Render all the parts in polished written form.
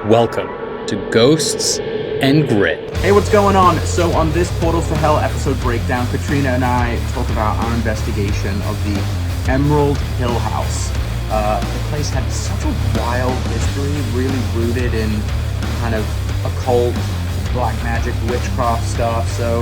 Welcome to Ghosts and Grit. Hey, what's going on? So on this Portals to Hell episode breakdown, Katrina and I talk about our investigation of the Emerald Hill House. The place had such a wild history, really rooted in kind of occult, black magic, witchcraft stuff. So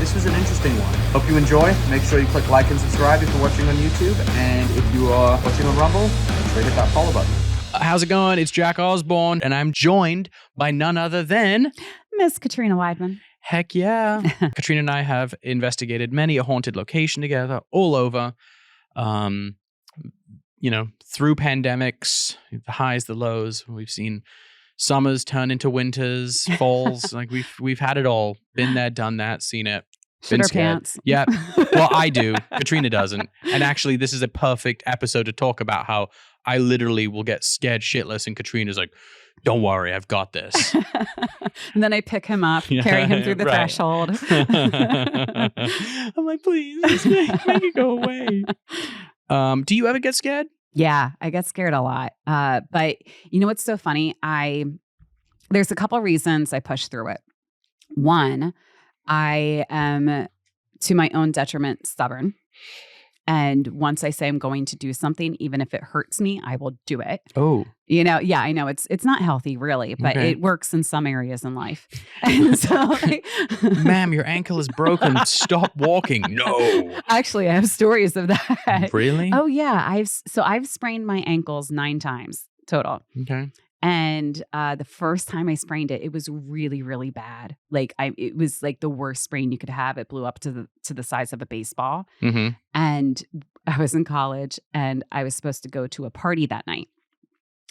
this was an interesting one. Hope you enjoy. Make sure you click like and subscribe if you're watching on YouTube. And if you are watching on Rumble, make sure you hit that follow button. How's it going? It's Jack Osbourne, and I'm joined by none other than Miss Katrina Weidman. Heck yeah. Katrina and I have investigated many a haunted location together all over, through pandemics, the highs, the lows. We've seen summers turn into winters, falls. Like we've had it all. Been there, done that, seen it. Shit our pants. Yeah. Well, I do. Katrina doesn't. And actually, this is a perfect episode to talk about how I literally will get scared shitless, and Katrina's like, "Don't worry, I've got this." And then I pick him up, carry him through the threshold. I'm like, please, just make it go away. Do you ever get scared? Yeah, I get scared a lot. But you know what's so funny? There's a couple reasons I push through it. One, I am, to my own detriment, stubborn. And once I say I'm going to do something, even if it hurts me, I will do it. Oh. Yeah, I know it's not healthy really, but It works in some areas in life. And so ma'am, your ankle is broken. Stop walking. No. Actually, I have stories of that. Really? Oh yeah. I've sprained my ankles 9 times total. Okay. And the first time I sprained it, it was really, really bad. It was like the worst sprain you could have. It blew up to the size of a baseball. Mm-hmm. And I was in college, and I was supposed to go to a party that night,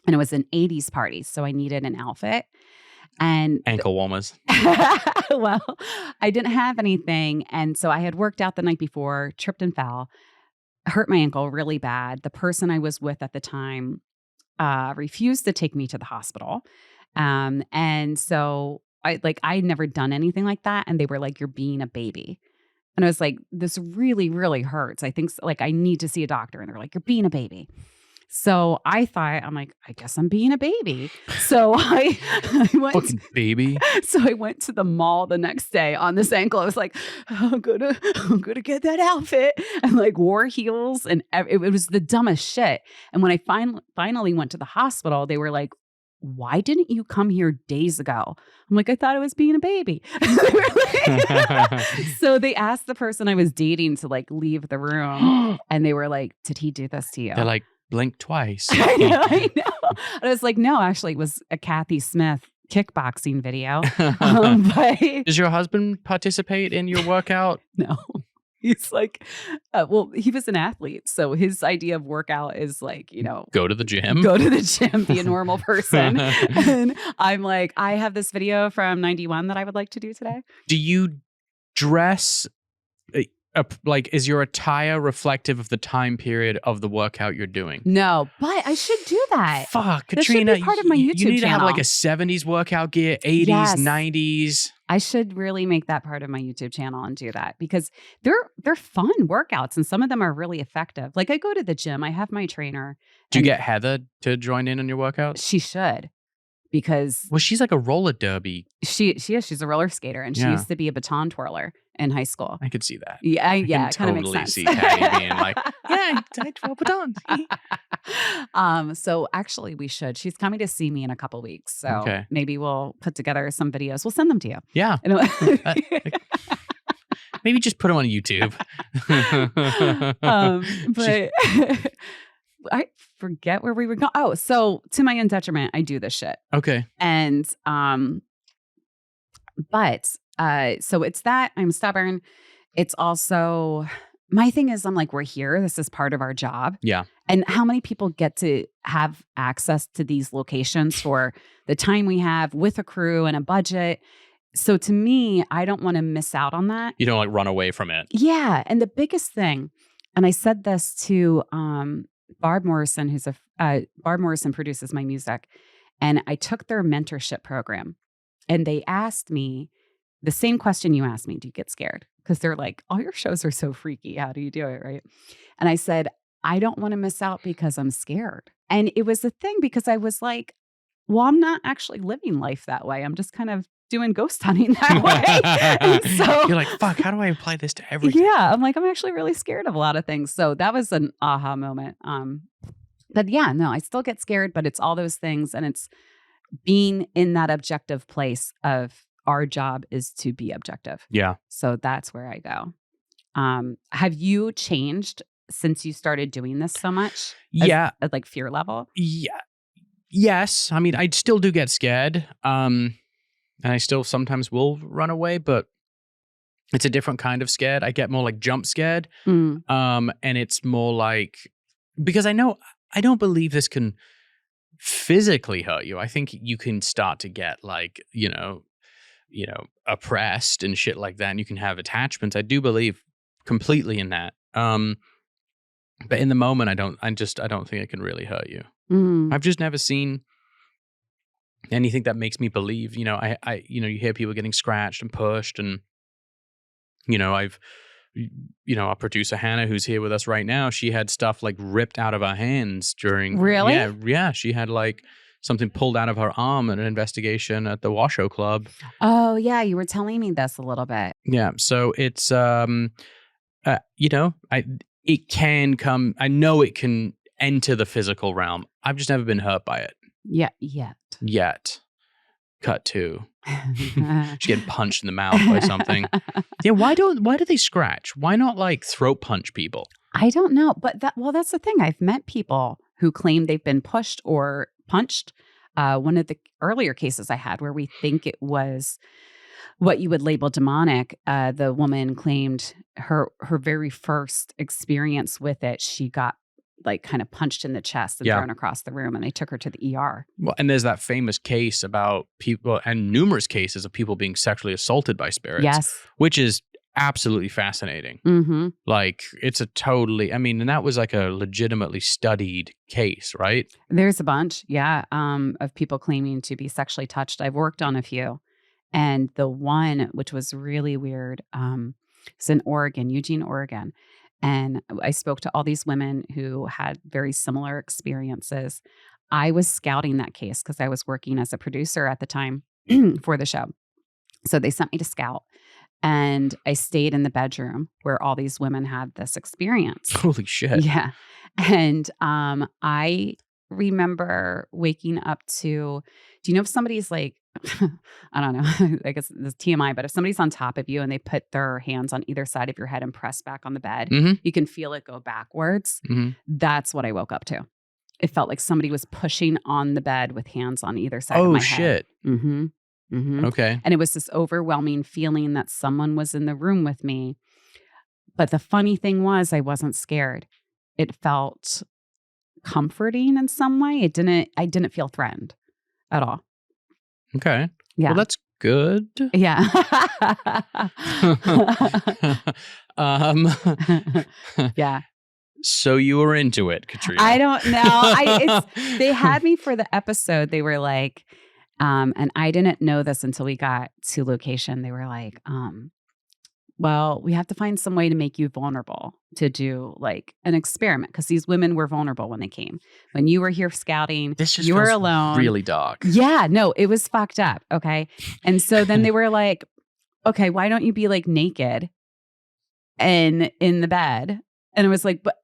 and it was an 80s party, so I needed an outfit and ankle warmers. Well, I didn't have anything, and so I had worked out the night before, tripped and fell, hurt my ankle really bad. The person I was with at the time refused to take me to the hospital. And so I'd never done anything like that. And they were like, "You're being a baby." And I was like, "This really, really hurts. I think I need to see a doctor." And they're like, "You're being a baby." So I'm like, I guess I'm being a baby. So I went. Fucking baby. So I went to the mall the next day on this ankle. I was like, I'm gonna get that outfit, and wore heels, and it was the dumbest shit. And when I finally went to the hospital, they were like, "Why didn't you come here days ago?" I'm like, "I thought I was being a baby." So they asked the person I was dating to leave the room, and they were like, "Did he do this to you?" They're like, blink twice. I know. And I was like, "No, actually, it was a Kathy Smith kickboxing video." But does your husband participate in your workout? No. He's like, he was an athlete. So his idea of workout is go to the gym. Go to the gym, be a normal person. And I'm like, I have this video from 91 that I would like to do today. Do you dress, is your attire reflective of the time period of the workout you're doing? No, but I should do that. Fuck, This Katrina. should be part of my YouTube you need channel. to have a 70s workout gear, 80s, Yes. 90s. I should really make that part of my YouTube channel and do that, because they're fun workouts, and some of them are really effective. I go to the gym, I have my trainer. Do you get Heather to join in on your workouts? She should, because Well, she's like a roller derby. she is. She's a roller skater, and she Yeah. used to be a baton twirler in high school. I could see that. Yeah, I it can kind of totally makes see sense. Patty being like, "Yeah, I twirl batons." So actually we should. She's coming to see me in a couple weeks. So Okay. maybe we'll put together some videos. We'll send them to you. Yeah. Maybe just put them on YouTube. But I forget where we were going. Oh, so to my own detriment, I do this shit. Okay. And so it's that I'm stubborn. It's also, my thing is, I'm like, we're here. This is part of our job. Yeah. And how many people get to have access to these locations for the time we have with a crew and a budget? So to me, I don't want to miss out on that. You don't run away from it. Yeah. And the biggest thing, and I said this to Barb Morrison, Barb Morrison produces my music, and I took their mentorship program, and they asked me the same question you asked me: do you get scared? Because they're like, all your shows are so freaky. How do you do it? Right. And I said, I don't want to miss out because I'm scared. And it was a thing because I was like, well, I'm not actually living life that way. I'm just kind of doing ghost hunting that way. And so You're like, fuck, how do I apply this to everything? yeah, I'm like, I'm actually really scared of a lot of things. So that was an aha moment. But yeah, no, I still get scared, but it's all those things. And it's being in that objective place of our job is to be objective. Yeah. So that's where I go. Have you changed since you started doing this so much? Yeah. At like fear level? Yeah. Yes. I mean, I still do get scared. And I still sometimes will run away, but it's a different kind of scared. I get more like jump scared. Mm. And it's more like, because I don't believe this can physically hurt you. I think you can start to get like, oppressed and shit like that. And you can have attachments. I do believe completely in that. But in the moment, I don't think it can really hurt you. Mm. I've just never seen anything that makes me believe, you hear people getting scratched and pushed, and, our producer Hannah, who's here with us right now, she had stuff like ripped out of her hands during. Really? Yeah. She had like something pulled out of her arm at an investigation at the Washoe Club. Oh yeah, you were telling me this a little bit. Yeah. So it's, it can come. I know it can enter the physical realm. I've just never been hurt by it. Yeah, Yet. Cut to. She's getting punched in the mouth by something. Yeah, why do they scratch? Why not like throat punch people? I don't know, but that's the thing. I've met people who claim they've been pushed or punched. One of the earlier cases I had where we think it was what you would label demonic, the woman claimed her very first experience with it, she got like kind of punched in the chest and thrown across the room, and they took her to the ER. Well, and there's that famous case about people, and numerous cases of people being sexually assaulted by spirits. Yes. Which is absolutely fascinating. Mm-hmm. Like, it's and that was like a legitimately studied case, right? There's a bunch, of people claiming to be sexually touched. I've worked on a few. And the one, which was really weird, is in Oregon, Eugene, Oregon. And I spoke to all these women who had very similar experiences. I was scouting that case because I was working as a producer at the time for the show. So they sent me to scout. And I stayed in the bedroom where all these women had this experience. Holy shit. Yeah. And I remember waking up to, do you know if somebody's like, I don't know, I guess this is TMI, but if somebody's on top of you and they put their hands on either side of your head and press back on the bed, you can feel it go backwards. That's what I woke up to. It felt like somebody was pushing on the bed with hands on either side of my head. Oh, shit. Okay. And it was this overwhelming feeling that someone was in the room with me. But the funny thing was, I wasn't scared. It felt comforting in some way. I didn't feel threatened at all. Okay. Yeah. Well, that's good. Yeah. Yeah. So you were into it, Katrina. I don't know. They had me for the episode. They were like, and I didn't know this until we got to location. They were like, well, we have to find some way to make you vulnerable to do like an experiment, because these women were vulnerable when they came. When you were here scouting, you were alone. Really dark. Yeah, no, it was fucked up. Okay. And so then they were like, okay, why don't you be like naked and in the bed? And it was like, but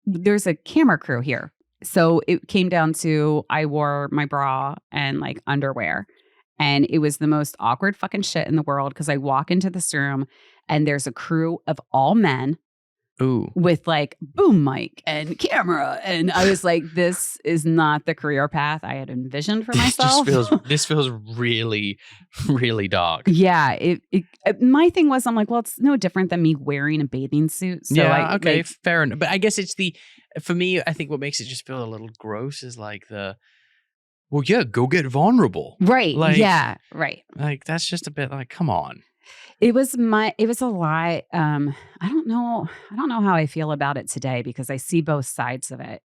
there's a camera crew here. So it came down to, I wore my bra and like underwear. And it was the most awkward fucking shit in the world, because I walk into this room and there's a crew of all men. Ooh. With like boom mic and camera. And I was like, this is not the career path I had envisioned for myself. This feels really, really dark. Yeah. My thing was, I'm like, well, it's no different than me wearing a bathing suit. So okay, fair enough. But I guess for me, I think what makes it just feel a little gross is like go get vulnerable. Right. Like, yeah. Right. Like, that's just a bit like, come on. It was a lie. I don't know how I feel about it today, because I see both sides of it.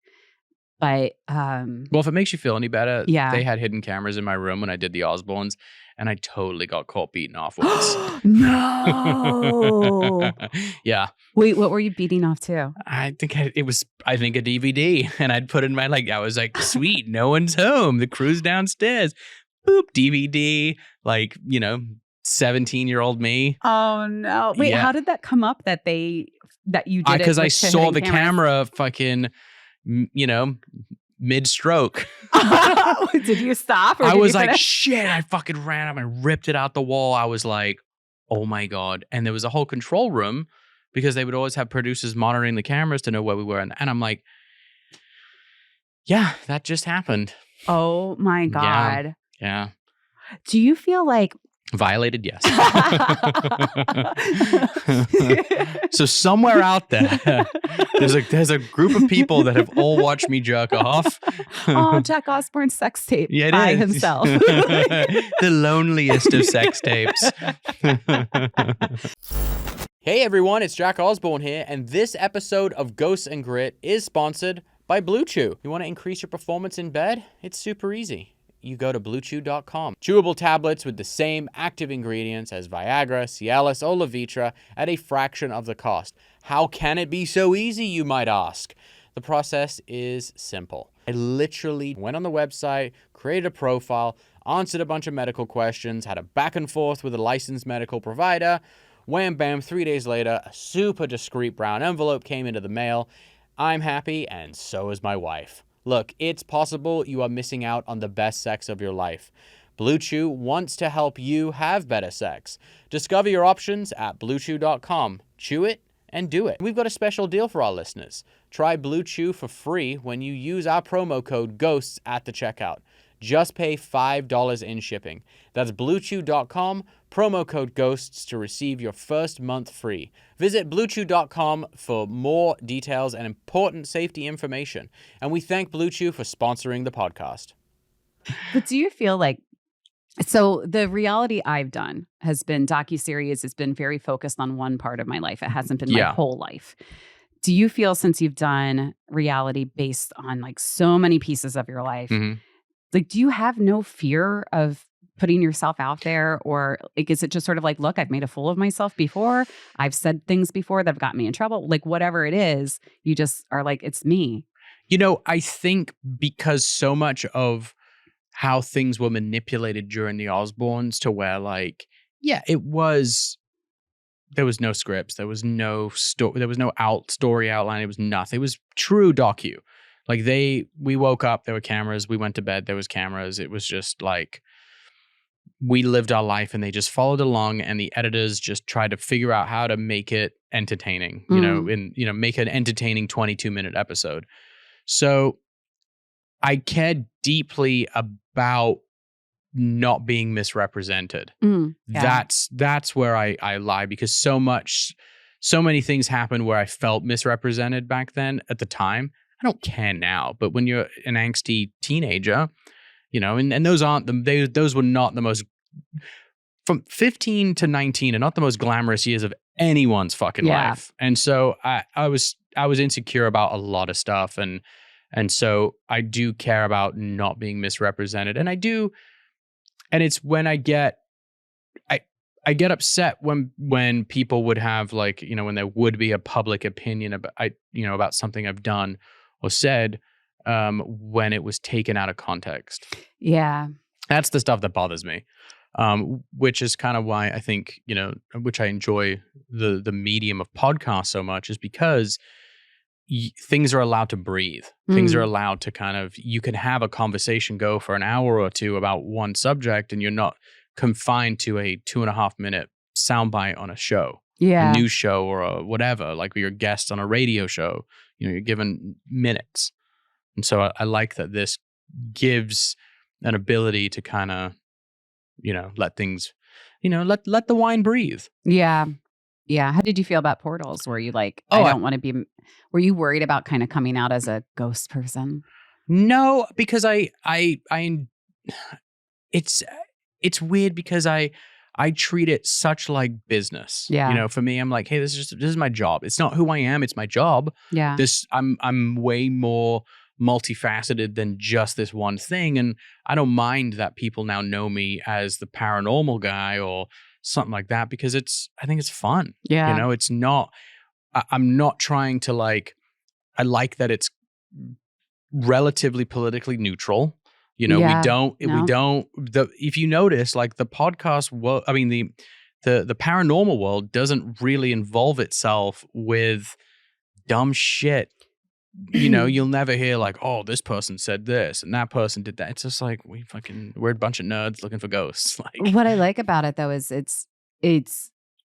But well, if it makes you feel any better, yeah. They had hidden cameras in my room when I did the Osbournes, and I totally got caught beating off once. No. Yeah. Wait, what were you beating off to? I think it was a DVD, and I'd put in my, like, I was like, sweet, no one's home. The crew's downstairs. Boop, DVD, like, 17-year-old me. Oh no. Wait, Yeah. How did that come up that you did it? Because I saw the cameras? camera fucking, mid-stroke. Did you stop? Or I did was you like, finish? shit, I fucking ran up and ripped it out the wall. I was like, oh my God. And there was a whole control room because they would always have producers monitoring the cameras to know where we were. And I'm like, yeah, that just happened. Oh my God. Yeah. Do you feel like Violated, yes. So somewhere out there, there's a group of people that have all watched me jerk off. Oh, Jack Osbourne's sex tape Yeah, it by is. himself. The loneliest of sex tapes. Hey everyone, it's Jack Osbourne here, and this episode of Ghosts and Grit is sponsored by BlueChew. You want to increase your performance in bed? It's super easy. You go to BlueChew.com. Chewable tablets with the same active ingredients as Viagra, Cialis, or Levitra at a fraction of the cost. How can it be so easy, you might ask? The process is simple. I literally went on the website, created a profile, answered a bunch of medical questions, had a back and forth with a licensed medical provider. Wham bam, 3 days later, a super discreet brown envelope came into the mail. I'm happy, and so is my wife. Look, it's possible you are missing out on the best sex of your life. BlueChew wants to help you have better sex. Discover your options at BlueChew.com. Chew it and do it. We've got a special deal for our listeners. Try BlueChew for free when you use our promo code GHOSTS at the checkout. Just pay $5 in shipping. That's BlueChew.com, promo code GHOSTS to receive your first month free. Visit BlueChew.com for more details and important safety information. And we thank BlueChew for sponsoring the podcast. But do you feel like, so the reality I've done has been docuseries. It's been very focused on one part of my life. It hasn't been my whole life. Do you feel, since you've done reality based on like so many pieces of your life, like, do you have no fear of putting yourself out there? Or like, is it just sort of like, look, I've made a fool of myself before. I've said things before that have got me in trouble. Like, whatever it is, you just are like, it's me. I think because so much of how things were manipulated during the Osbournes to where, like, yeah, there was no scripts. There was no story. There was no story outline. It was nothing. It was true docu. Like, we woke up, there were cameras. We went to bed, there was cameras. It was just like, we lived our life and they just followed along, and the editors just tried to figure out how to make it entertaining, make an entertaining 22-minute episode. So I cared deeply about not being misrepresented. Yeah. That's where I lie, because so many things happened where I felt misrepresented back then at the time. I don't care now, but when you're an angsty teenager, and those those were not the most, from 15 to 19 are not the most glamorous years of anyone's fucking life. And so I was insecure about a lot of stuff. And so I do care about not being misrepresented. And I do. And it's when I get upset when people would have, like, when there would be a public opinion about something I've done or said, when it was taken out of context. Yeah. That's the stuff that bothers me, which is kind of why I think, which I enjoy the medium of podcasts so much, is because things are allowed to breathe. Things are allowed to you can have a conversation go for an hour or two about one subject, and you're not confined to a 2.5-minute soundbite on a show, a news show, or a whatever, like you're a guest on a radio show. You're given minutes. And so I like that this gives an ability to kind of, let things, let the wine breathe. Yeah. Yeah. How did you feel about portals? Were you like, I don't want to be, were you worried about kind of coming out as a ghost person? No, because it's weird because I treat it such like business. Yeah. For me, I'm like, hey, this is my job. It's not who I am. It's my job. Yeah. I'm way more multifaceted than just this one thing. And I don't mind that people now know me as the paranormal guy or something like that, because I think it's fun. Yeah. You know, it's not, I'm not trying to like, I like that it's relatively politically neutral. You know, Yeah. if you notice, like the podcast world, I mean, the paranormal world doesn't really involve itself with dumb shit. You know, you'll never hear like, oh, this person said this and that person did that. It's just like, we're a bunch of nerds looking for ghosts. Like, what I like about it though is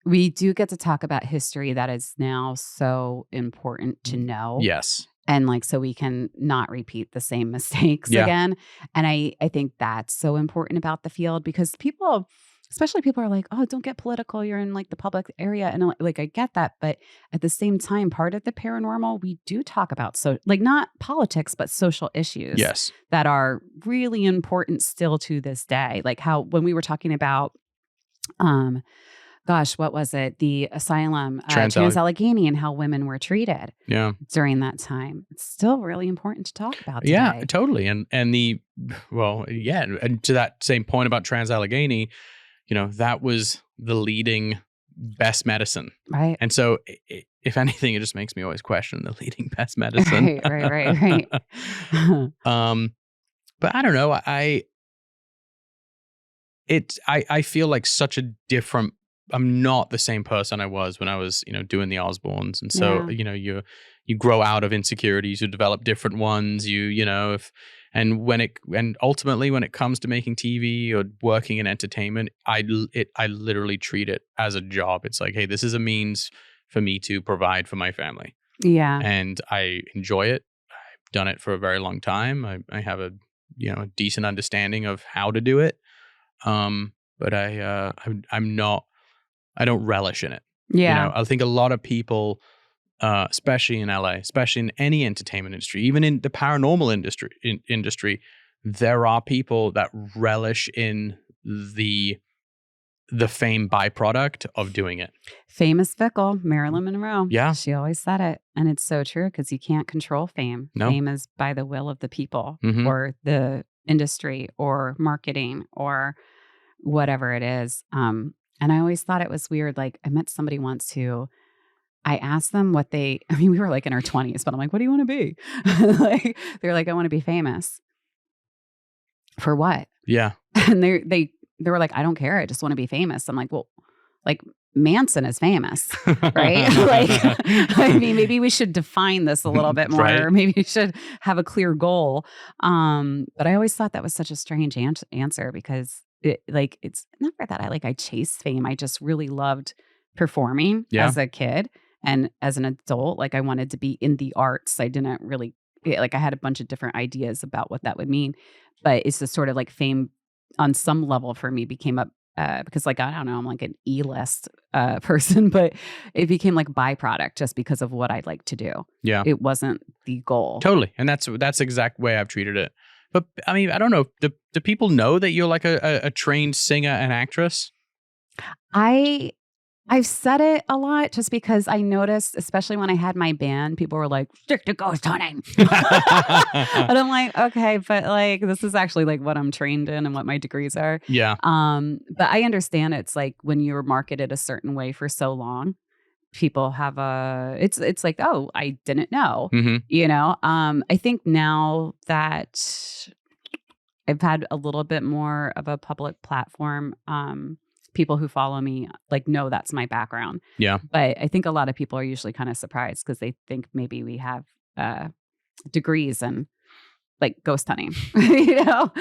we do get to talk about history that is now so important to know. yes. And like, so we can not repeat the same mistakes Yeah. again. And I think that's so important about the field, because people, especially people, are like, oh, don't get political. You're in like the public area. And like, I get that. But at the same time, part of the paranormal, we do talk about, so like not politics, but social issues Yes. that are really important still to this day. Like how, when we were talking about, gosh, what was it? The asylum, Trans Allegheny, and how women were treated during that time. It's still really important to talk about today. Yeah, totally. And and to that same point about Trans Allegheny, you know, that was the leading best medicine. Right. And so if anything, it just makes me always question the leading best medicine. Right. But I don't know. I feel like such a different, I'm not the same person I was when I was, you know, doing the Osbournes. And so, you know, you grow out of insecurities, you develop different ones, and ultimately when it comes to making TV or working in entertainment, I literally treat it as a job. It's like, hey, this is a means for me to provide for my family. Yeah. And I enjoy it. I've done it for a very long time. I have a decent understanding of how to do it. But I don't relish in it. Yeah. You know, I think a lot of people, especially in LA, especially in any entertainment industry, even in the paranormal industry, there are people that relish in the fame byproduct of doing it. Famous fickle, Marilyn Monroe. Yeah. She always said it. And it's so true, because you can't control fame. No. Fame is by the will of the people Mhm. or the industry or marketing or whatever it is. And I always thought it was weird. Like, I met somebody once who I asked them we were like in our 20s, but I'm like, what do you want to be? Like, they're like, I want to be famous. For what? Yeah. And they were like, I don't care. I just want to be famous. I'm like, well, like Manson is famous, right? Like, I mean, maybe we should define this a little bit more. Right. Or maybe we should have a clear goal. But I always thought that was such a strange answer, because it's never that I chased fame. I just really loved performing as a kid, and as an adult, like I wanted to be in the arts. I didn't really I had a bunch of different ideas about what that would mean, but it's just sort of like fame on some level for me became because like, I don't know, I'm like an E-list person, but it became like byproduct just because of what I like to do. Yeah. It wasn't the goal. Totally. And that's the exact way I've treated it. But I mean, I don't know. Do people know that you're like a trained singer and actress? I've said it a lot just because I noticed, especially when I had my band, people were like, stick to ghost hunting. And I'm like, okay, but like, this is actually like what I'm trained in and what my degrees are. Yeah. But I understand it's like when you're marketed a certain way for so long, people have it's like, oh, I didn't know, you know? I think now that I've had a little bit more of a public platform, people who follow me like know that's my background. Yeah. But I think a lot of people are usually kind of surprised because they think maybe we have degrees in like ghost hunting, you know?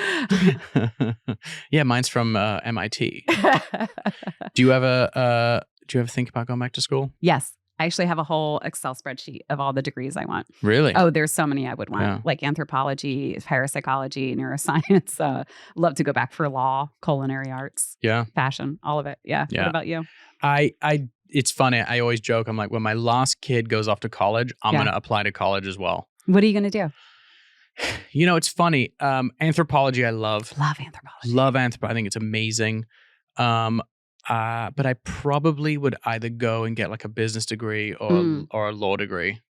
Yeah, mine's from MIT. Do you ever think about going back to school? Yes. I actually have a whole Excel spreadsheet of all the degrees I want. Really? Oh, there's so many I would want, like anthropology, parapsychology, neuroscience. Love to go back for law, culinary arts, fashion, all of it. Yeah. What about you? It's funny. I always joke. I'm like, when my last kid goes off to college, I'm going to apply to college as well. What are you going to do? You know, it's funny. Anthropology, I love. Love anthropology. Love anthropology. I think it's amazing. But I probably would either go and get like a business degree or a law degree.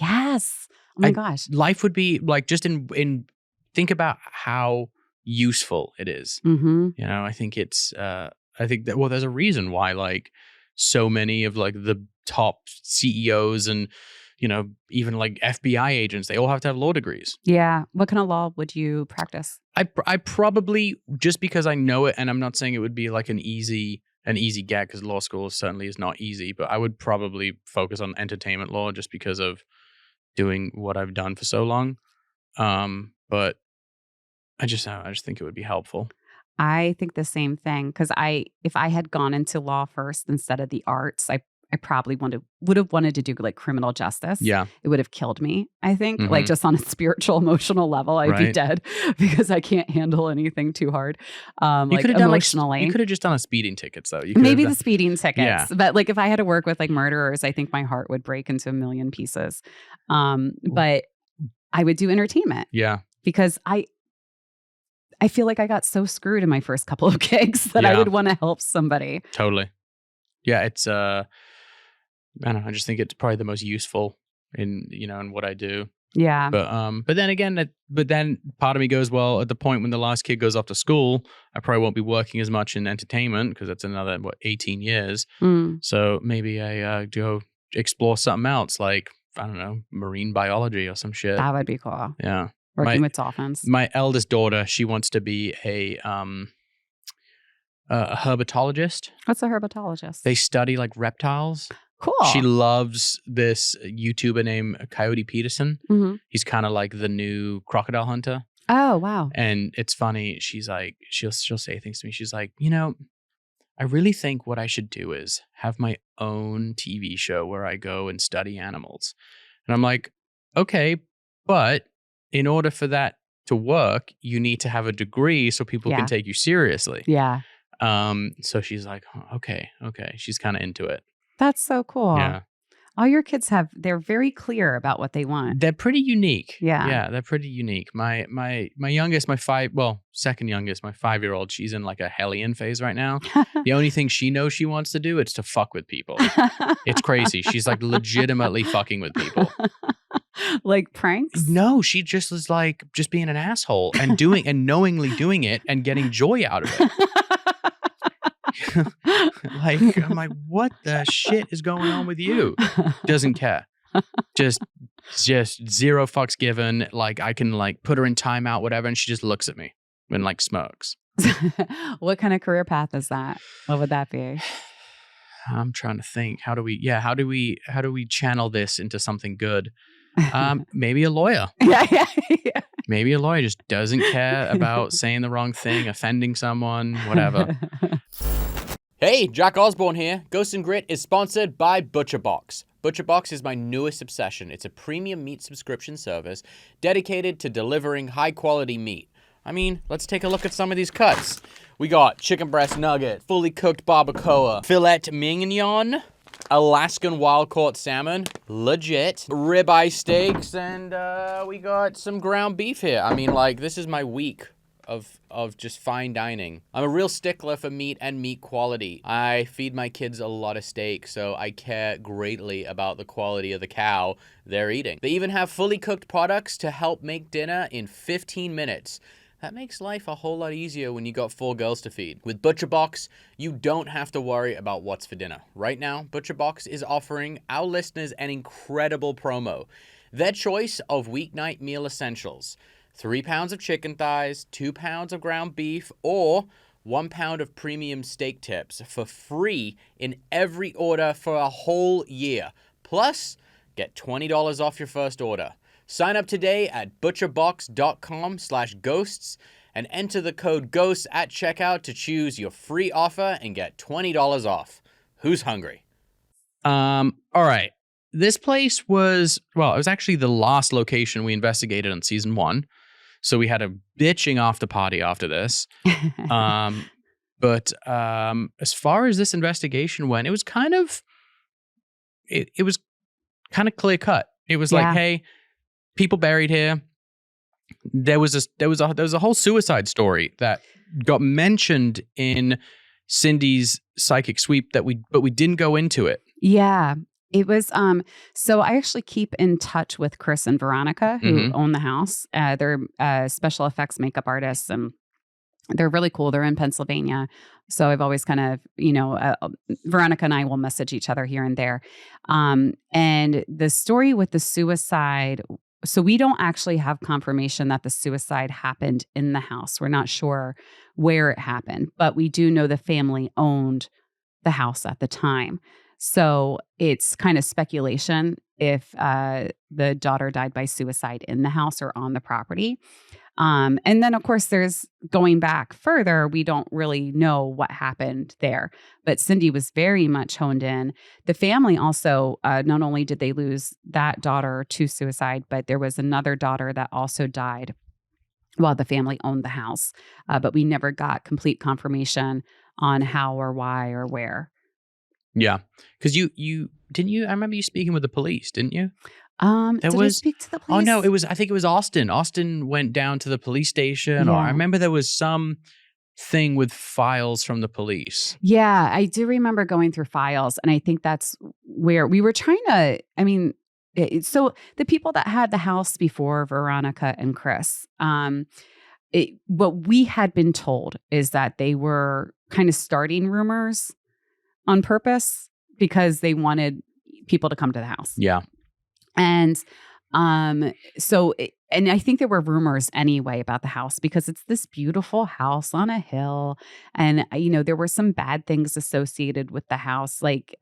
Yes. Oh my gosh. Life would be like, just in think about how useful it is. Mm-hmm. You know, I think I think that, well, there's a reason why like so many of like the top CEOs and, you know, even like FBI agents, they all have to have law degrees. Yeah. What kind of law would you practice? I probably, just because I know it, and I'm not saying it would be like an easy get, because law school certainly is not easy, but I would probably focus on entertainment law just because of doing what I've done for so long. But I just think it would be helpful. I think the same thing, because if I had gone into law first instead of the arts, I probably would have wanted to do like criminal justice. Yeah. It would have killed me, I think. Mhm. Like just on a spiritual, emotional level, I'd be Right. dead because I can't handle anything too hard. You Like could have done emotionally. you could have just done a speeding tickets though. You could Maybe have the done, speeding tickets. Yeah. But like if I had to work with like murderers, I think my heart would break into a million pieces. But I would do entertainment yeah. because I feel like I got so screwed in my first couple of gigs that I Yeah. would want to help somebody. Totally. Yeah, it's I don't know, I just think it's probably the most useful in, you know, in what I do. Yeah. But then again, but then part of me goes, well, at the point when the last kid goes off to school, I probably won't be working as much in entertainment because that's another 18 years. Mm, So maybe I go explore something else, like, I don't know, marine biology or some shit. that would be cool. Yeah. Working with dolphins. My eldest daughter, she wants to be a herpetologist. What's a herpetologist? They study like reptiles. Cool. She loves this YouTuber named Coyote Peterson. Mhm. He's kind of like the new crocodile hunter. Oh, wow. And it's funny. She's like, she'll say things to me. She's like, you know, I really think what I should do is have my own TV show where I go and study animals. And I'm like, okay, but in order for that to work, you need to have a degree so people Yeah. can take you seriously. Yeah. So she's like, oh, okay. She's kind of into it. That's so cool. Yeah. All your kids they're very clear about what they want. They're pretty unique. Yeah. Yeah, they're pretty unique. My youngest, second youngest, my 5-year-old, she's in like a hellion phase right now. The only thing she knows she wants to do is to fuck with people. It's crazy. She's like legitimately fucking with people. Like pranks? No, she just is like just being an asshole and knowingly doing it and getting joy out of it. Like, I'm like, what the shit is going on with you? Doesn't care. Just zero fucks given. Like, I can like put her in timeout, whatever, and she just looks at me and like smirks. What kind of career path is that? What would that be? I'm trying to think. How do we channel this into something good? Maybe a lawyer. Yeah. Maybe a lawyer just doesn't care about saying the wrong thing, offending someone, whatever. Hey, Jack Osbourne here. Ghost and Grit is sponsored by ButcherBox. ButcherBox is my newest obsession. It's a premium meat subscription service dedicated to delivering high-quality meat. I mean, let's take a look at some of these cuts. We got chicken breast nugget, fully cooked barbacoa, filet mignon, Alaskan wild-caught salmon, legit, ribeye steaks, and we got some ground beef here. I mean, like, this is my week of just fine dining. I'm a real stickler for meat and meat quality. I feed my kids a lot of steak, so I care greatly about the quality of the cow they're eating. They even have fully cooked products to help make dinner in 15 minutes. That makes life a whole lot easier when you got 4 girls to feed. With ButcherBox, you don't have to worry about what's for dinner. Right now, ButcherBox is offering our listeners an incredible promo. Their choice of weeknight meal essentials. 3 pounds of chicken thighs, 2 pounds of ground beef, or 1 pound of premium steak tips for free in every order for a whole year. Plus, get $20 off your first order. Sign up today at butcherbox.com/ghosts and enter the code GHOSTS at checkout to choose your free offer and get $20 off. Who's hungry? All right. This place was actually the last location we investigated on season 1. So we had a bitching after party after this. But as far as this investigation went, it was kind of clear cut. It was like, hey, people buried here. There was a whole suicide story that got mentioned in Cindy's psychic sweep but we didn't go into it. Yeah. It was so I actually keep in touch with Chris and Veronica, who own the house. They're special effects makeup artists, and they're really cool. They're in Pennsylvania. So I've always kind of, Veronica and I will message each other here and there. And the story with the suicide, so we don't actually have confirmation that the suicide happened in the house. We're not sure where it happened, but we do know the family owned the house at the time. So it's kind of speculation if the daughter died by suicide in the house or on the property. And then, of course, there's going back further. We don't really know what happened there. But Cindy was very much honed in. The family also, not only did they lose that daughter to suicide, but there was another daughter that also died while the family owned the house. But we never got complete confirmation on how or why or where. Yeah. Because you didn't you? I remember you speaking with the police, didn't you? Did I speak to the police? Oh no, I think it was Austin. Austin went down to the police station, or I remember there was some thing with files from the police. Yeah, I do remember going through files, and I think that's where we were trying to, so the people that had the house before Veronica and Chris, what we had been told is that they were kind of starting rumors on purpose because they wanted people to come to the house. Yeah. And and I think there were rumors anyway about the house because it's this beautiful house on a hill. And, there were some bad things associated with the house, like,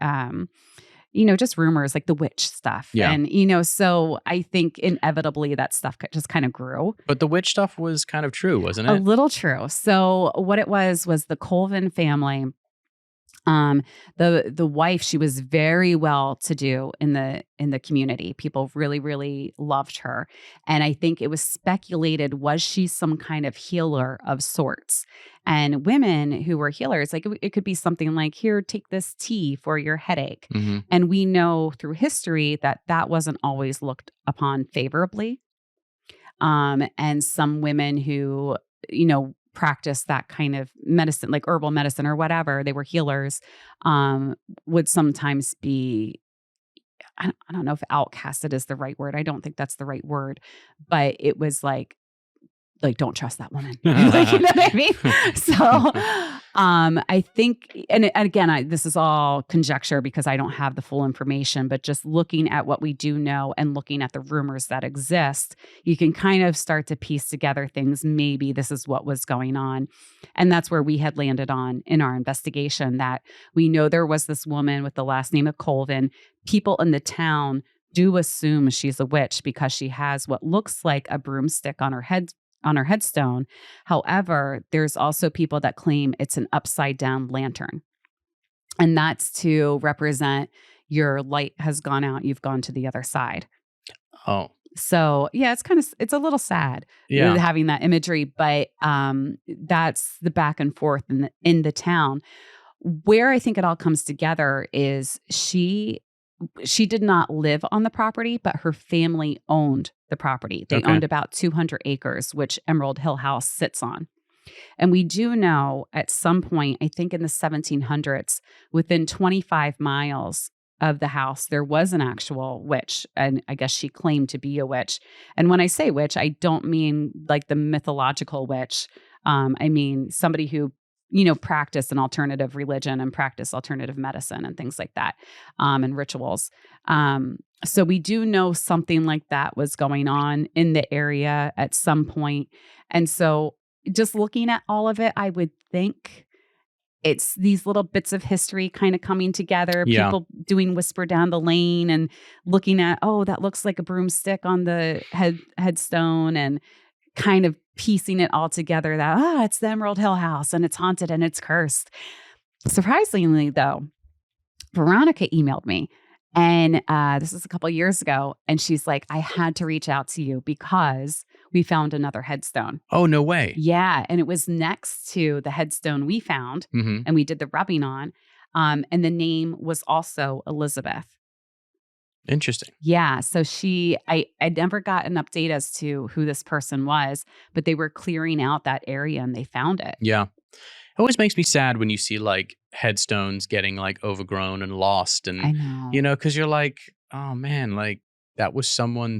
just rumors like the witch stuff. Yeah. And, so I think inevitably that stuff just kind of grew. But the witch stuff was kind of true, wasn't it? A little true. So what it was the Colvin family. The wife, she was very well to do in the community. People really, really loved her. And I think it was speculated, was she some kind of healer of sorts? And women who were healers, like it could be something like, here, take this tea for your headache. Mm-hmm. And we know through history that wasn't always looked upon favorably. And some women who, practice that kind of medicine, like herbal medicine or whatever, they were healers, would sometimes be, I don't know if outcasted is the right word. I don't think that's the right word, but it was like, don't trust that woman. Like, you know what I mean? So I think, and again, this is all conjecture because I don't have the full information, but just looking at what we do know and looking at the rumors that exist, you can kind of start to piece together things. Maybe this is what was going on. And that's where we had landed on in our investigation, that we know there was this woman with the last name of Colvin. People in the town do assume she's a witch because she has what looks like a broomstick on her headstone. However, there's also people that claim it's an upside down lantern. And that's to represent your light has gone out, you've gone to the other side. Oh. So yeah, it's a little sad having that imagery, but that's the back and forth in the town. Where I think it all comes together is she did not live on the property, but her family owned the property. They owned about 200 acres, which Emerald Hill House sits on. And we do know at some point, I think in the 1700s, within 25 miles of the house, there was an actual witch. And I guess she claimed to be a witch. And when I say witch, I don't mean like the mythological witch. I mean somebody who practice an alternative religion and practice alternative medicine and things like that, and rituals. So we do know something like that was going on in the area at some point. And so just looking at all of it, I would think it's these little bits of history kind of coming together, people doing whisper down the lane and looking at, oh, that looks like a broomstick on the headstone, and kind of piecing it all together that, it's the Emerald Hill House and it's haunted and it's cursed. Surprisingly, though, Veronica emailed me, and this was a couple of years ago, and she's like, I had to reach out to you because we found another headstone. Oh, no way. Yeah. And it was next to the headstone we found, and we did the rubbing on. And the name was also Elizabeth. Interesting. Yeah. So I never got an update as to who this person was, but they were clearing out that area and they found it. Yeah. It always makes me sad when you see like headstones getting like overgrown and lost, I and know. because you're like, oh man, like that was someone,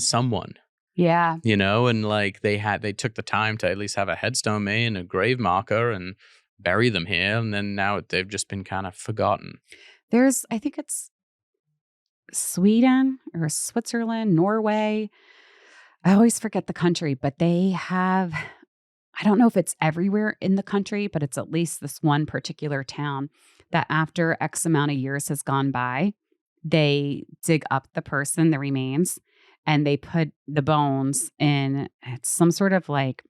Yeah. and like they took the time to at least have a headstone made and a grave marker and bury them here, and then now they've just been kind of forgotten. I think it's Sweden or Switzerland, Norway. I always forget the country, but they have, I don't know if it's everywhere in the country, but it's at least this one particular town that after X amount of years has gone by, they dig up the remains, and they put the bones in, it's some sort of like,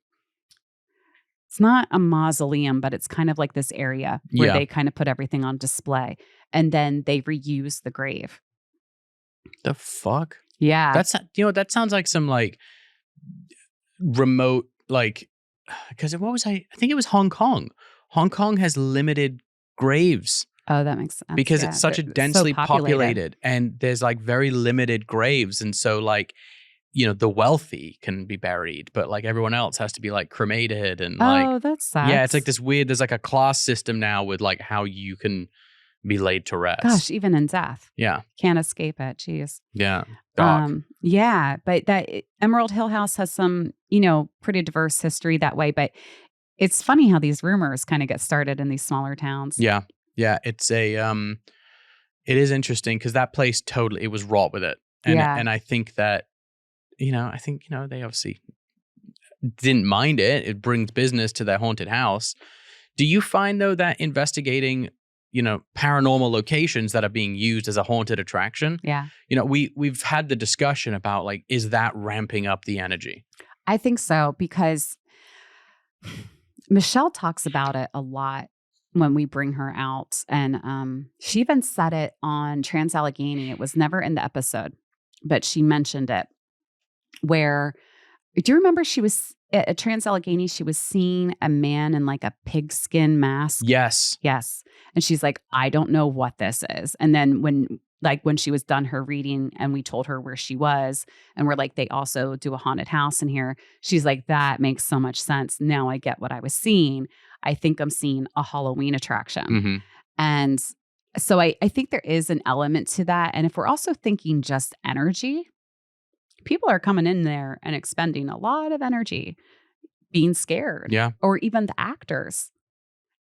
it's not a mausoleum, but it's kind of like this area where Yeah. they kind of put everything on display. And then they reuse the grave. The fuck? Yeah. That sounds like some like remote, like, because I think it was Hong Kong. Hong Kong has limited graves Oh, that makes sense. because Yeah, it's such a they're so densely populated, and there's like very limited graves. And so like, the wealthy can be buried, but like everyone else has to be like cremated and like, Oh, that sucks. yeah, it's like this weird, there's like a class system now with like how you can be laid to rest. Gosh, even in death. Yeah. Can't escape it. Jeez. Yeah. Dark. Yeah, but that Emerald Hill House has some, pretty diverse history that way. But it's funny how these rumors kind of get started in these smaller towns. Yeah. Yeah. It's it is interesting because that place it was wrought with it. And, Yeah. and I think that, they obviously didn't mind it. It brings business to their haunted house. Do you find though that investigating, paranormal locations that are being used as a haunted attraction? Yeah. We've had the discussion about like, is that ramping up the energy? I think so, because Michelle talks about it a lot when we bring her out. And she even said it on Trans Allegheny. It was never in the episode, but she mentioned it. Where, do you remember she was at Trans Allegheny? She was seeing a man in like a pigskin mask. Yes. Yes. And she's like, I don't know what this is. And then when she was done her reading and we told her where she was, and we're like, they also do a haunted house in here. She's like, that makes so much sense. Now I get what I was seeing. I think I'm seeing a Halloween attraction. Mm-hmm. And so I think there is an element to that. And if we're also thinking just energy, people are coming in there and expending a lot of energy, being scared. Yeah. Or even the actors.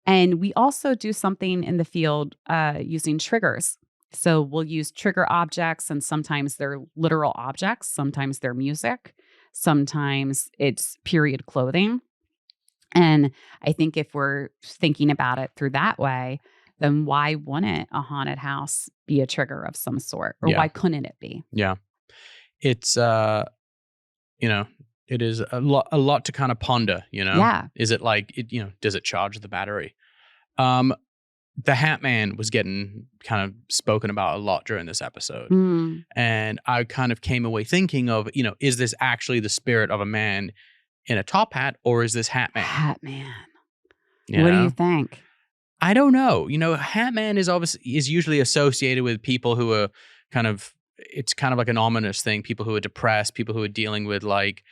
And we also do something in the field using triggers. So we'll use trigger objects, and sometimes they're literal objects. Sometimes they're music. Sometimes it's period clothing. And I think if we're thinking about it through that way, then why wouldn't a haunted house be a trigger of some sort? Or why couldn't it be? Yeah. It's, it is a lot to kind of ponder, Yeah. Is it like, does it charge the battery? The Hat Man was getting kind of spoken about a lot during this episode. Mm. And I kind of came away thinking of, is this actually the spirit of a man in a top hat, or is this Hat Man? Hat Man. What do you think? I don't know. Hat Man is usually associated with people who are it's kind of like an ominous thing. People who are depressed, people who are dealing with like,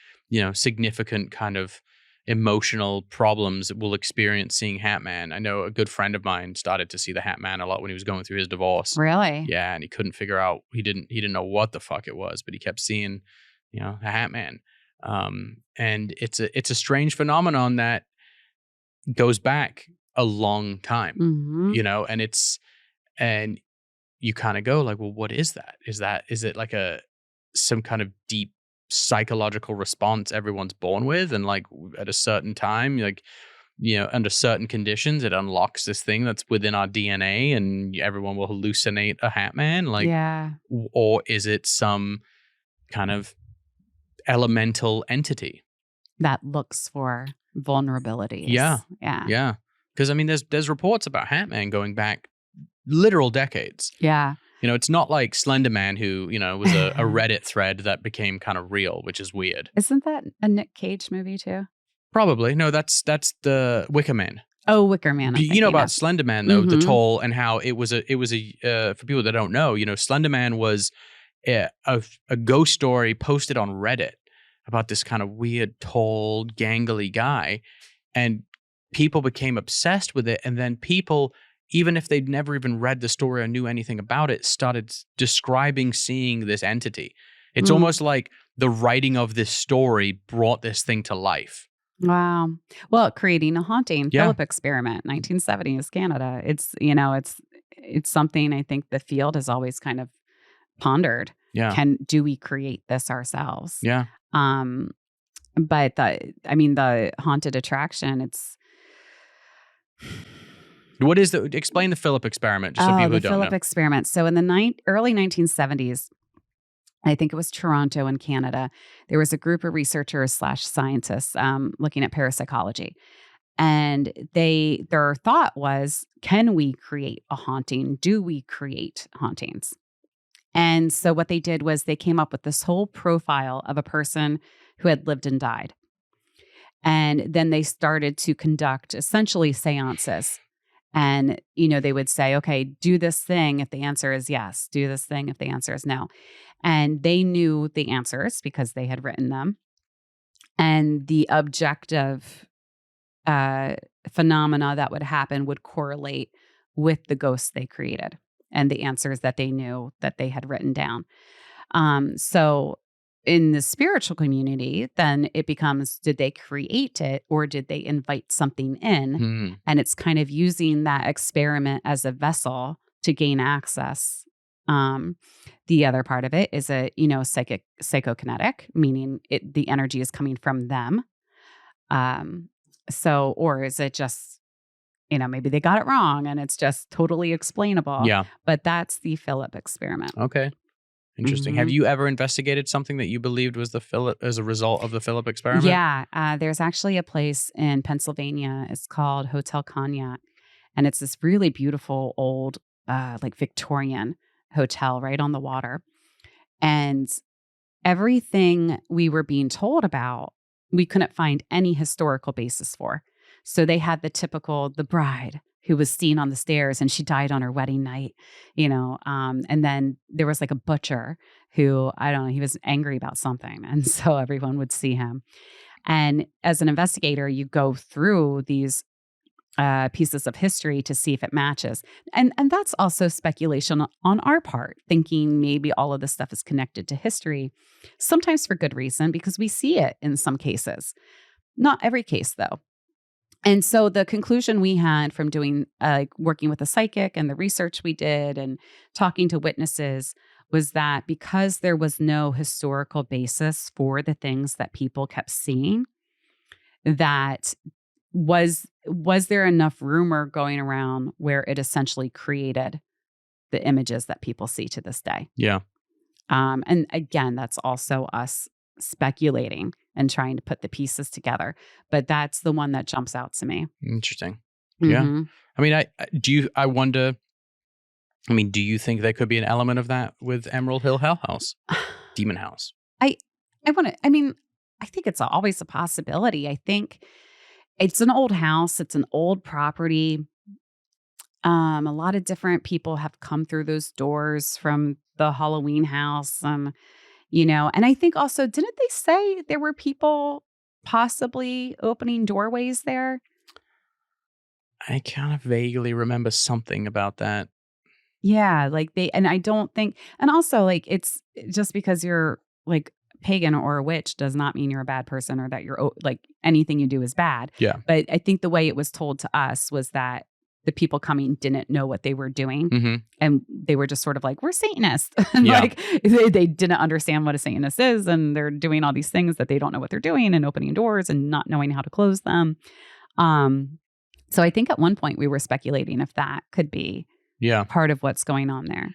significant kind of emotional problems will experience seeing Hat Man. I know a good friend of mine started to see the Hat Man a lot when he was going through his divorce. Really? Yeah. And he couldn't figure out, he didn't know what the fuck it was, but he kept seeing, a Hat Man. And it's a strange phenomenon that goes back a long time, Mm-hmm. and you kind of go like, well, what is that? Is it like some kind of deep psychological response everyone's born with? And like at a certain time, like, under certain conditions, it unlocks this thing that's within our DNA and everyone will hallucinate a Hat Man. Like, yeah. Or is it some kind of elemental entity that looks for vulnerabilities? Yeah. Yeah. Yeah. Because I mean, there's reports about Hat Man going back literal decades. Yeah. It's not like Slender Man, who, was a Reddit thread that became kind of real, which is weird. Isn't that a Nick Cage movie too? Probably. No, that's the Wicker Man. Oh, Wicker Man. You know about Slender Man, though, the Mhm. toll and how it was for people that don't know, Slender Man was a ghost story posted on Reddit about this kind of weird, tall, gangly guy. And people became obsessed with it. And then people even if they'd never even read the story or knew anything about it, started describing seeing this entity. It's almost like the writing of this story brought this thing to life. Wow. Well, creating a haunting, Yeah. Phillips Experiment, 1970s, Canada. It's, you know, it's something I think the field has always kind of pondered. Yeah. Do we create this ourselves? Yeah. But the haunted attraction, it's What is explain the Phillips Experiment, just so people the who don't Phillips know. Experiment. So in the early 1970s, I think it was Toronto in Canada, there was a group of researchers / scientists looking at parapsychology. And their thought was, can we create a haunting? Do we create hauntings? And so what they did was they came up with this whole profile of a person who had lived and died. And then they started to conduct essentially seances. And, they would say, okay, do this thing if the answer is yes. Do this thing if the answer is no. And they knew the answers because they had written them. And the objective phenomena that would happen would correlate with the ghosts they created and the answers that they knew that they had written down. So in the spiritual community, then it becomes, did they create it or did they invite something in? And it's kind of using that experiment as a vessel to gain access. The other part of it is psychokinetic, meaning the energy is coming from them. Or is it just, maybe they got it wrong and it's just totally explainable. Yeah. But that's the Phillips Experiment. Okay. Interesting. Have you ever investigated something that you believed was as a result of the Phillips Experiment? Yeah. There's actually a place in Pennsylvania. It's called Hotel Cognac. And it's this really beautiful old, Victorian hotel right on the water. And everything we were being told about, we couldn't find any historical basis for. So they had the bride who was seen on the stairs and she died on her wedding night, and then there was like a butcher who, I don't know, he was angry about something. And so everyone would see him. And as an investigator, you go through these pieces of history to see if it matches. And that's also speculation on our part, thinking maybe all of this stuff is connected to history, sometimes for good reason, because we see it in some cases. Not every case, though. And so the conclusion we had from doing, working with a psychic and the research we did and talking to witnesses was that because there was no historical basis for the things that people kept seeing, that was there enough rumor going around where it essentially created the images that people see to this day? Yeah. And again, that's also us speculating and trying to put the pieces together. But that's the one that jumps out to me. Interesting. Yeah. Mm-hmm. I mean, do you think there could be an element of that with Emerald Hill House? Demon House? I think it's always a possibility. I think it's an old house. It's an old property. A lot of different people have come through those doors from the Halloween house. And I think also, didn't they say there were people possibly opening doorways there? I kind of vaguely remember something about that. Yeah, and I don't think, and also it's just because you're pagan or a witch does not mean you're a bad person or that you're anything you do is bad. Yeah. But I think the way it was told to us was that the people coming didn't know what they were doing. Mm-hmm. And they were just sort of we're Satanists. And Yeah. they didn't understand what a Satanist is. And they're doing all these things that they don't know what they're doing and opening doors and not knowing how to close them. So I think at one point we were speculating if that could be part of what's going on there.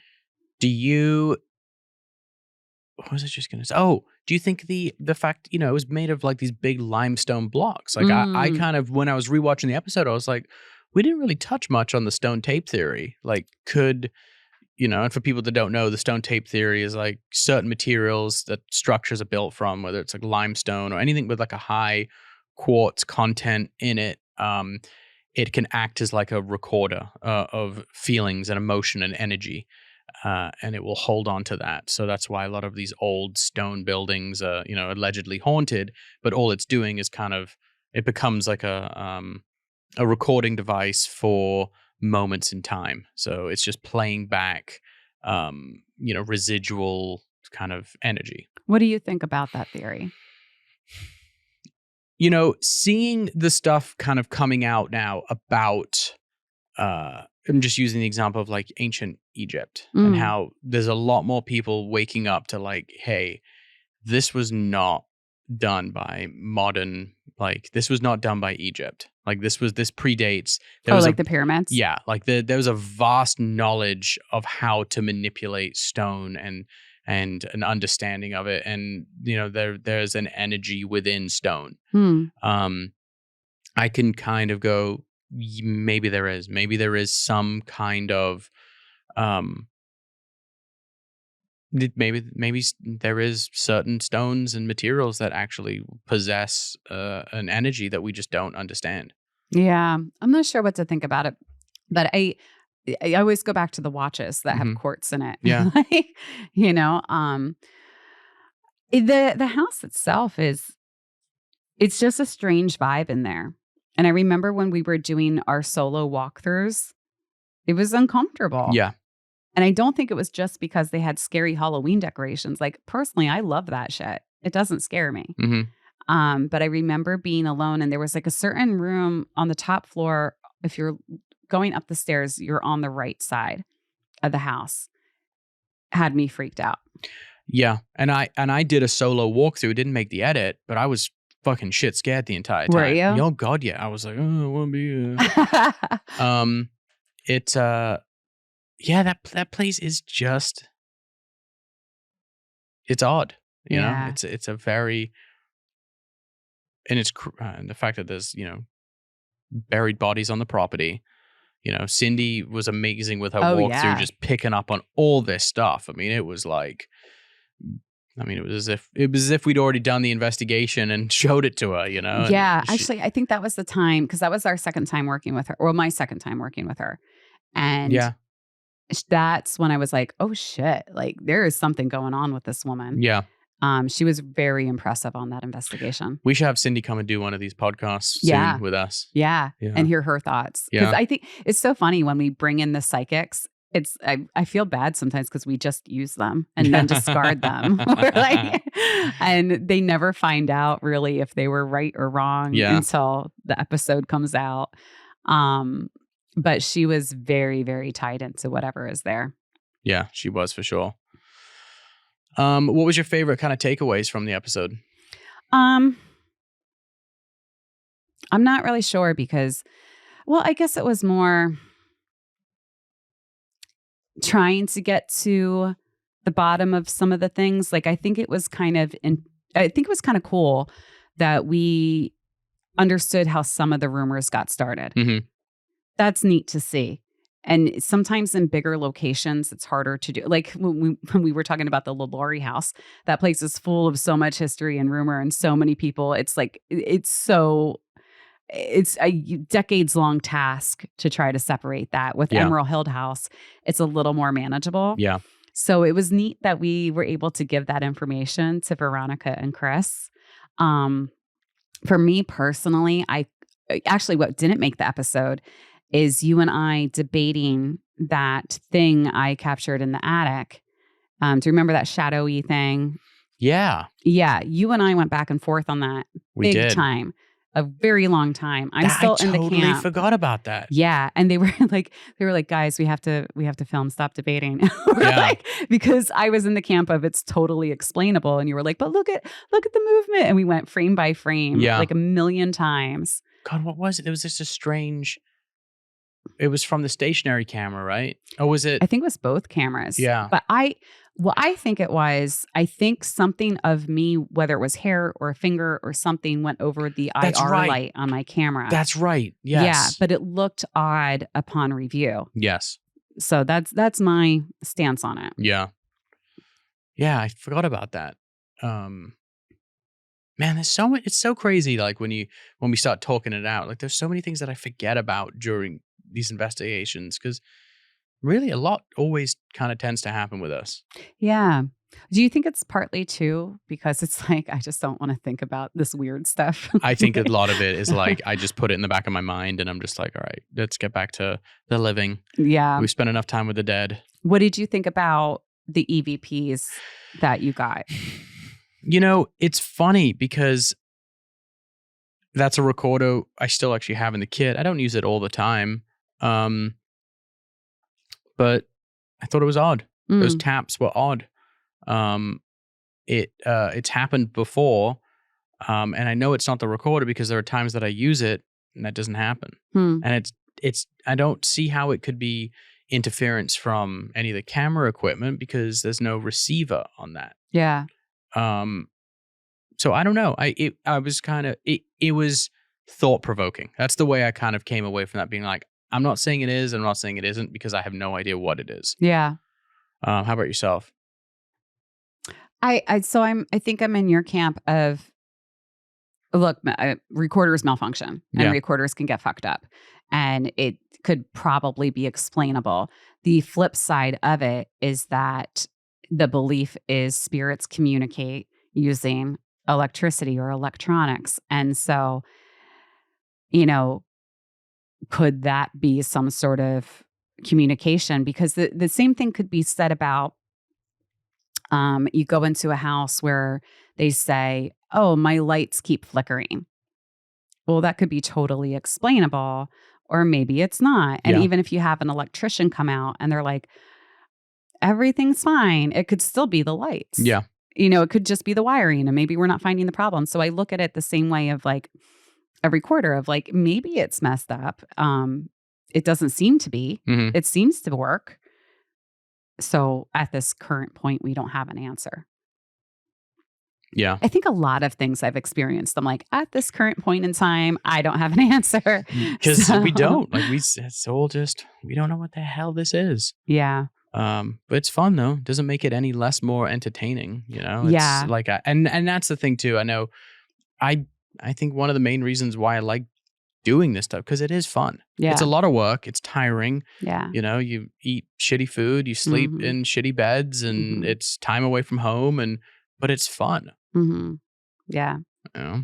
What was I just going to say? Oh, do you think the fact, it was made of these big limestone blocks? I kind of, when I was rewatching the episode, I was like, we didn't really touch much on the stone tape theory. And for people that don't know, the stone tape theory is certain materials that structures are built from, whether it's limestone or anything with a high quartz content in it. It can act as a recorder of feelings and emotion and energy. And it will hold on to that. So that's why a lot of these old stone buildings are, allegedly haunted, but all it's doing is it becomes a recording device for moments in time. So it's just playing back, residual kind of energy. What do you think about that theory? Seeing the stuff kind of coming out now about, I'm just using the example of like ancient Egypt and how there's a lot more people waking up to like, hey, this was not done by modern, like this was not done by Egypt. Like this predates. The pyramids? Yeah. Like there was a vast knowledge of how to manipulate stone and an understanding of it. And, there's an energy within stone. I can kind of go, maybe there is some kind of, maybe there is certain stones and materials that actually possess an energy that we just don't understand. Yeah. I'm not sure what to think about it, but I always go back to the watches that have quartz in it. Yeah. The house itself it's just a strange vibe in there. And I remember when we were doing our solo walkthroughs, it was uncomfortable. Yeah. And I don't think it was just because they had scary Halloween decorations. Like personally, I love that shit. It doesn't scare me. But I remember being alone and there was like a certain room on the top floor. If you're going up the stairs, you're on the right side of the house. Had me freaked out. Yeah. And I did a solo walkthrough. Didn't make the edit, but I was fucking shit scared the entire time. Were you? Oh God, yeah. I was like, oh, I want to be yeah, that place is just, it's odd. You know, it's a very, and it's the fact that there's, buried bodies on the property. Cindy was amazing with her walkthrough, just picking up on all this stuff. I mean, it was as if we'd already done the investigation and showed it to her, Yeah, actually, I think that was the time, because that was our second time working with her, or my second time working with her. And that's when I was like, oh shit, like there is something going on with this woman. Yeah. She was very impressive on that investigation. We should have Cindy come and do one of these podcasts soon with us. Yeah. And hear her thoughts. Because I think it's so funny when we bring in the psychics. I feel bad sometimes because we just use them and then discard them. And they never find out really if they were right or wrong until the episode comes out. But she was very, very tied into whatever is there. Yeah, she was for sure. What was your favorite kind of takeaways from the episode? I'm not really sure because, I guess it was more trying to get to the bottom of some of the things. Like, I think it was kind of cool that we understood how some of the rumors got started. That's neat to see. And sometimes in bigger locations, it's harder to do. Like when we were talking about the LaLaurie house, that place is full of so much history and rumor and so many people. It's like, it's a decades long task to try to separate that. With Emerald Hill House, it's a little more manageable. Yeah. So it was neat that we were able to give that information to Veronica and Chris. For me personally, what didn't make the episode is you and I debating that thing I captured in the attic. Do you remember that shadowy thing? Yeah. Yeah. You and I went back and forth on that big time. A very long time. I'm still in the camp. I totally forgot about that. Yeah. And they were like, guys, we have to film. Stop debating. Because I was in the camp of it's totally explainable. And you were like, but look at the movement. And we went frame by frame like a million times. God, what was it? It was just a strange. It was from the stationary camera, right? Or was it? I think it was both cameras. Yeah. But I think it was, something of me, whether it was hair or a finger or something, went over the IR light on my camera. That's right. Yes. Yeah. But it looked odd upon review. Yes. So that's my stance on it. Yeah. Yeah. I forgot about that. Man, there's so much. It's so crazy. Like when we start talking it out, like there's so many things that I forget about during these investigations, because really a lot always kind of tends to happen with us. Yeah. Do you think it's partly too because it's like I just don't want to think about this weird stuff? I think a lot of it is like I just put it in the back of my mind and I'm just like, all right, let's get back to the living. Yeah. We spent enough time with the dead. What did you think about the EVPs that you got? You know, it's funny because that's a recorder I still actually have in the kit. I don't use it all the time. But I thought it was odd. Those taps were odd. It's happened before. And I know it's not the recorder because there are times that I use it and that doesn't happen. And it's I don't see how it could be interference from any of the camera equipment because there's no receiver on that. Yeah. So I don't know. It was thought provoking. That's the way I kind of came away from that, being like, I'm not saying it is, I'm not saying it isn't because I have no idea what it is. Yeah. How about yourself? I think I'm in your camp of, look, recorders malfunction and recorders can get fucked up and it could probably be explainable. The flip side of it is that the belief is spirits communicate using electricity or electronics. And so, you know, could that be some sort of communication? Because the same thing could be said about you go into a house where they say, oh, my lights keep flickering. Well, that could be totally explainable, or maybe it's not. And even if you have an electrician come out and they're like, everything's fine, it could still be the lights. Yeah. You know, it could just be the wiring and maybe we're not finding the problem. So I look at it the same way of like a recorder of like, maybe it's messed up. It doesn't seem to be. It seems to work. So at this current point, we don't have an answer. Yeah. I think a lot of things I've experienced, I'm like, at this current point in time, I don't have an answer. Because we don't. Like it's all just, we don't know what the hell this is. Yeah. But it's fun though. It doesn't make it any less more entertaining, you know? It's Yeah. like, and that's the thing too. I know I think one of the main reasons why I like doing this stuff, because it is fun. Yeah. It's a lot of work. It's tiring. Yeah. You know, you eat shitty food, you sleep in shitty beds, and it's time away from home, but it's fun. Yeah. You know?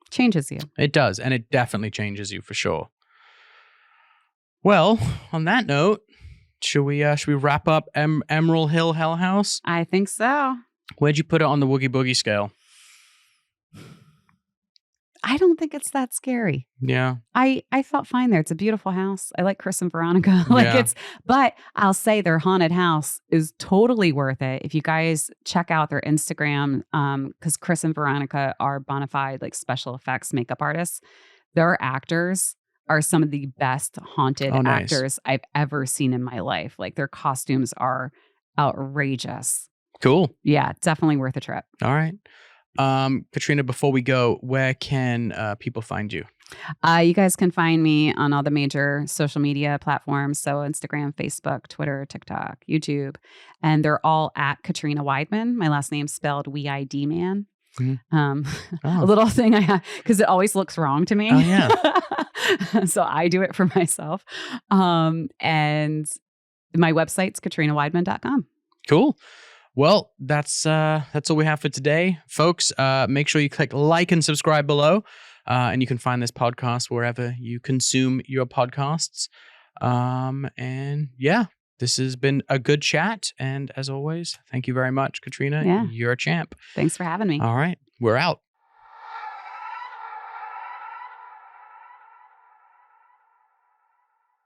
Changes you. It does. And it definitely changes you for sure. Well, on that note, should we wrap up Emerald Hill Hell House? I think so. Where'd you put it on the Woogie Boogie scale? I don't think it's that scary. Yeah. I felt fine there. It's a beautiful house. I like Chris and Veronica. But I'll say their haunted house is totally worth it. If you guys check out their Instagram, because Chris and Veronica are bona fide like special effects makeup artists. Their actors are some of the best haunted actors I've ever seen in my life. Like their costumes are outrageous. Cool. Yeah, definitely worth a trip. All right. Katrina, before we go, where can people find you? You guys can find me on all the major social media platforms. So Instagram, Facebook, Twitter, TikTok, YouTube. And they're all at Katrina Weidman. My last name's spelled Weid man. A little thing I have, because it always looks wrong to me. Oh, yeah. So I do it for myself. And my website's katrinaweidman.com. Cool. Well, that's all we have for today. Folks, make sure you click like and subscribe below. And you can find this podcast wherever you consume your podcasts. And yeah, this has been a good chat. And as always, thank you very much, Katrina. Yeah. You're a champ. Thanks for having me. All right. We're out.